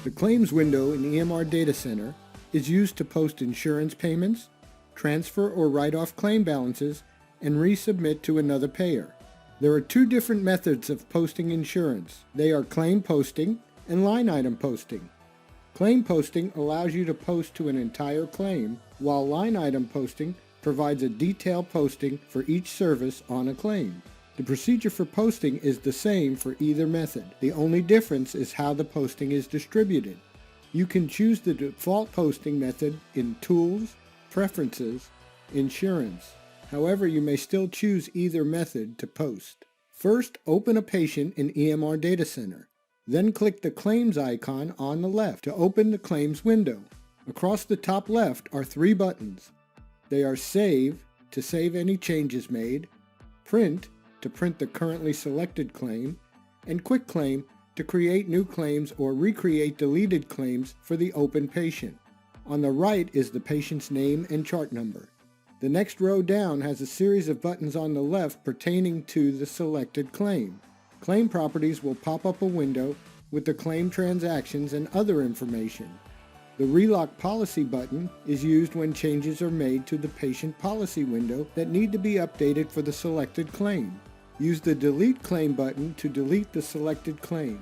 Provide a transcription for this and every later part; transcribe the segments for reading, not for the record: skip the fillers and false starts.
The claims window in EMR Datacenter is used to post insurance payments, transfer or write off claim balances, and resubmit to another payer. There are two different methods of posting insurance. They are claim posting and line item posting. Claim posting allows you to post to an entire claim, while line item posting provides a detailed posting for each service on a claim. The procedure for posting is the same for either method. The only difference is how the posting is distributed. You can choose the default posting method in Tools, Preferences, Insurance. However, you may still choose either method to post. First, open a patient in EMR Datacenter. Then click the Claims icon on the left to open the Claims window. Across the top left are three buttons. They are Save, to save any changes made, Print, to print the currently selected claim, and Quick Claim, to create new claims or recreate deleted claims for the open patient. On the right is the patient's name and chart number. The next row down has a series of buttons on the left pertaining to the selected claim. Claim properties will pop up a window with the claim transactions and other information. The Relock Policy button is used when changes are made to the patient policy window that need to be updated for the selected claim. Use the Delete Claim button to delete the selected claim.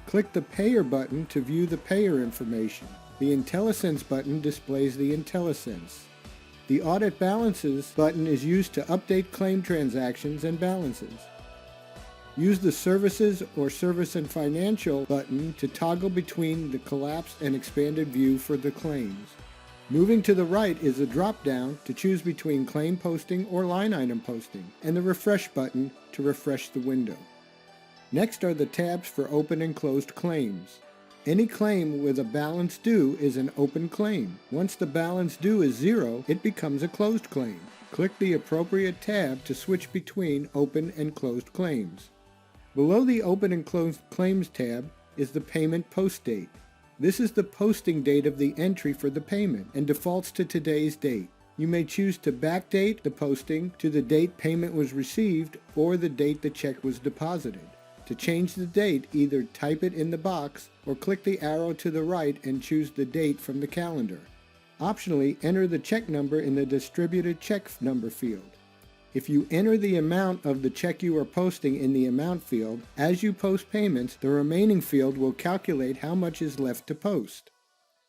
Click the Payer button to view the payer information. The IntelliSense button displays the IntelliSense. The Audit Balances button is used to update claim transactions and balances. Use the Services or Service and Financial button to toggle between the collapsed and expanded view for the claims. Moving to the right is a drop-down to choose between claim posting or line item posting, and the Refresh button to refresh the window. Next are the tabs for open and closed claims. Any claim with a balance due is an open claim. Once the balance due is 0, it becomes a closed claim. Click the appropriate tab to switch between open and closed claims. Below the Open and Closed Claims tab is the Payment Post Date. This is the posting date of the entry for the payment and defaults to today's date. You may choose to backdate the posting to the date payment was received or the date the check was deposited. To change the date, either type it in the box or click the arrow to the right and choose the date from the calendar. Optionally, enter the check number in the Distributed Check Number field. If you enter the amount of the check you are posting in the Amount field, as you post payments, the remaining field will calculate how much is left to post.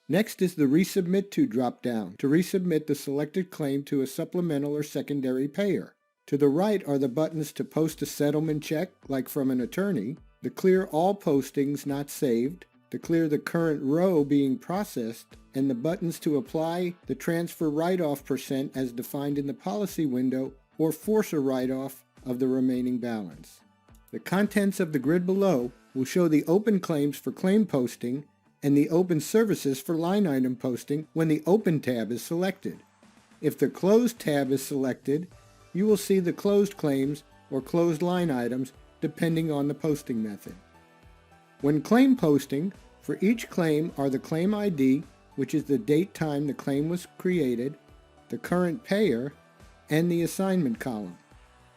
Next is the Resubmit To drop-down to resubmit the selected claim to a supplemental or secondary payer. To the right are the buttons to post a settlement check, like from an attorney, to clear all postings not saved, to clear the current row being processed, and the buttons to apply the transfer write-off percent as defined in the policy window or force a write-off of the remaining balance. The contents of the grid below will show the open claims for claim posting and the open services for line item posting when the Open tab is selected. If the Closed tab is selected, you will see the closed claims or closed line items depending on the posting method. When claim posting, for each claim are the claim ID, which is the date time the claim was created, the current payer, and the assignment column.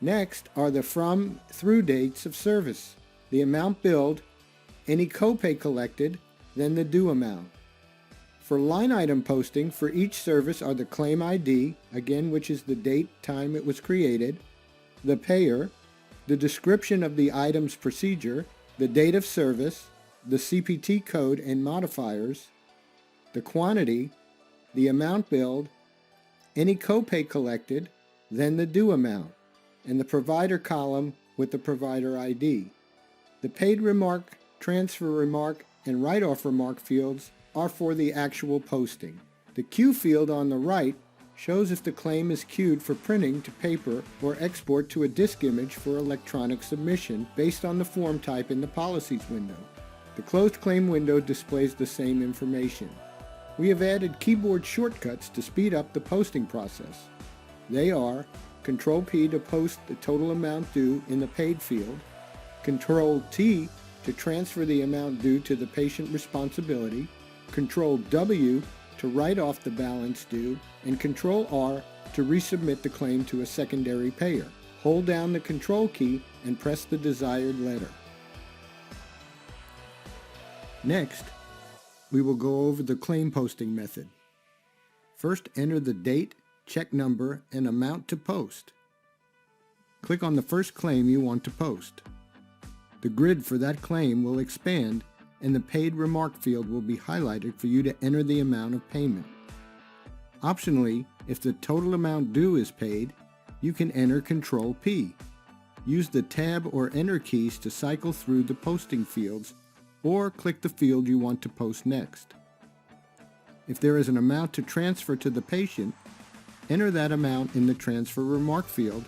Next are the from through dates of service, the amount billed, any copay collected, then the due amount. For line item posting, for each service are the claim ID, again which is the date time it was created, the payer, the description of the item's procedure, the date of service, the CPT code and modifiers, the quantity, the amount billed, any copay collected, then the due amount, and the provider column with the provider ID. The paid remark, transfer remark, and write-off remark fields are for the actual posting. The queue field on the right shows if the claim is queued for printing to paper or export to a disk image for electronic submission based on the form type in the Policies window. The Closed Claim window displays the same information. We have added keyboard shortcuts to speed up the posting process. They are Control-P to post the total amount due in the paid field, Control-T to transfer the amount due to the patient responsibility, Control-W to write off the balance due, and Control-R to resubmit the claim to a secondary payer. Hold down the Control key and press the desired letter. Next, we will go over the claim posting method. First, enter the date, check number, and amount to post. Click on the first claim you want to post. The grid for that claim will expand and the paid remark field will be highlighted for you to enter the amount of payment. Optionally, if the total amount due is paid, you can enter Control P. Use the Tab or Enter keys to cycle through the posting fields or click the field you want to post next. If there is an amount to transfer to the patient, enter that amount in the Transfer Remark field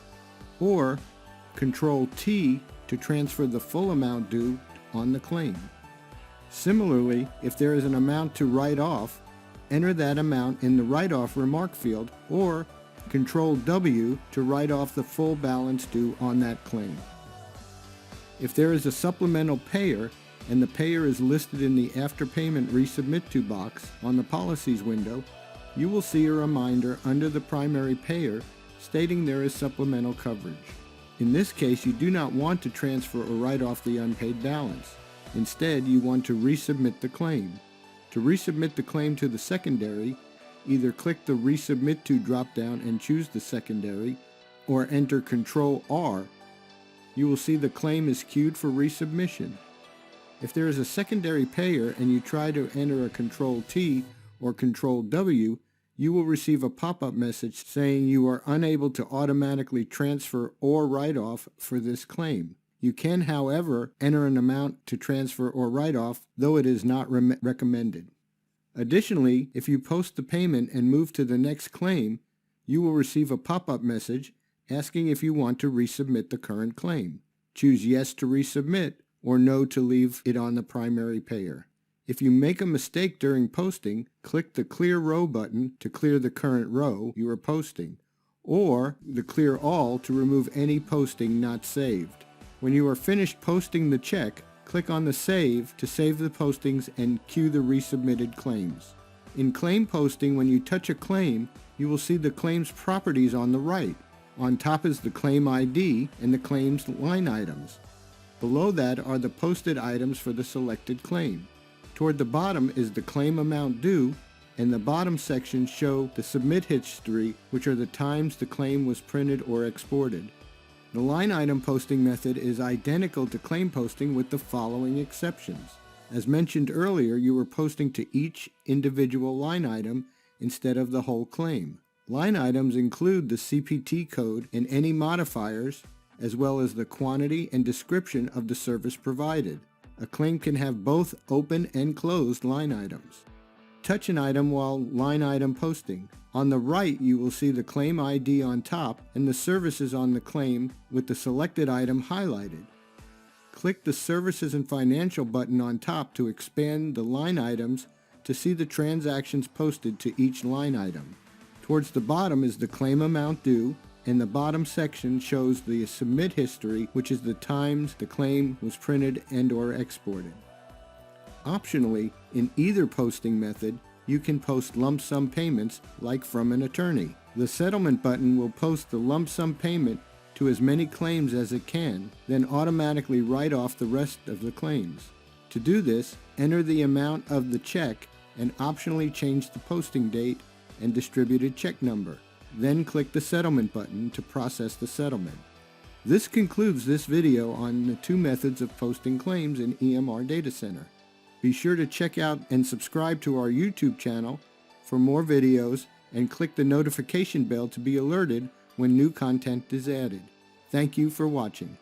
or Control T to transfer the full amount due on the claim. Similarly, if there is an amount to write off, enter that amount in the Write-Off Remark field or Control W to write off the full balance due on that claim. If there is a supplemental payer and the payer is listed in the After Payment Resubmit To box on the Policies window, you will see a reminder under the primary payer stating there is supplemental coverage. In this case, you do not want to transfer or write off the unpaid balance. Instead, you want to resubmit the claim. To resubmit the claim to the secondary, either click the Resubmit To drop-down and choose the secondary, or enter Control R. You will see the claim is queued for resubmission. If there is a secondary payer and you try to enter a Control T or Control W, you will receive a pop-up message saying you are unable to automatically transfer or write off for this claim. You can, however, enter an amount to transfer or write off, though it is not recommended. Additionally, if you post the payment and move to the next claim, you will receive a pop-up message asking if you want to resubmit the current claim. Choose Yes to resubmit or No to leave it on the primary payer. If you make a mistake during posting, click the Clear Row button to clear the current row you are posting, or the Clear All to remove any posting not saved. When you are finished posting the check, click on the Save to save the postings and queue the resubmitted claims. In claim posting, when you touch a claim, you will see the claim's properties on the right. On top is the claim ID and the claim's line items. Below that are the posted items for the selected claim. Toward the bottom is the claim amount due, and the bottom section show the submit history, which are the times the claim was printed or exported. The line item posting method is identical to claim posting with the following exceptions. As mentioned earlier, you are posting to each individual line item instead of the whole claim. Line items include the CPT code and any modifiers, as well as the quantity and description of the service provided. A claim can have both open and closed line items. Touch an item while line item posting. On the right, you will see the claim ID on top and the services on the claim with the selected item highlighted. Click the Services and Financial button on top to expand the line items to see the transactions posted to each line item. Towards the bottom is the claim amount due, and the bottom section shows the submit history, which is the times the claim was printed and or exported. Optionally, in either posting method, you can post lump sum payments like from an attorney. The settlement button will post the lump sum payment to as many claims as it can, then automatically write off the rest of the claims. To do this, enter the amount of the check and optionally change the posting date and distributed check number. Then click the Settlement button to process the settlement. This concludes this video on the two methods of posting claims in EMR Datacenter. Be sure to check out and subscribe to our YouTube channel for more videos and click the notification bell to be alerted when new content is added. Thank you for watching.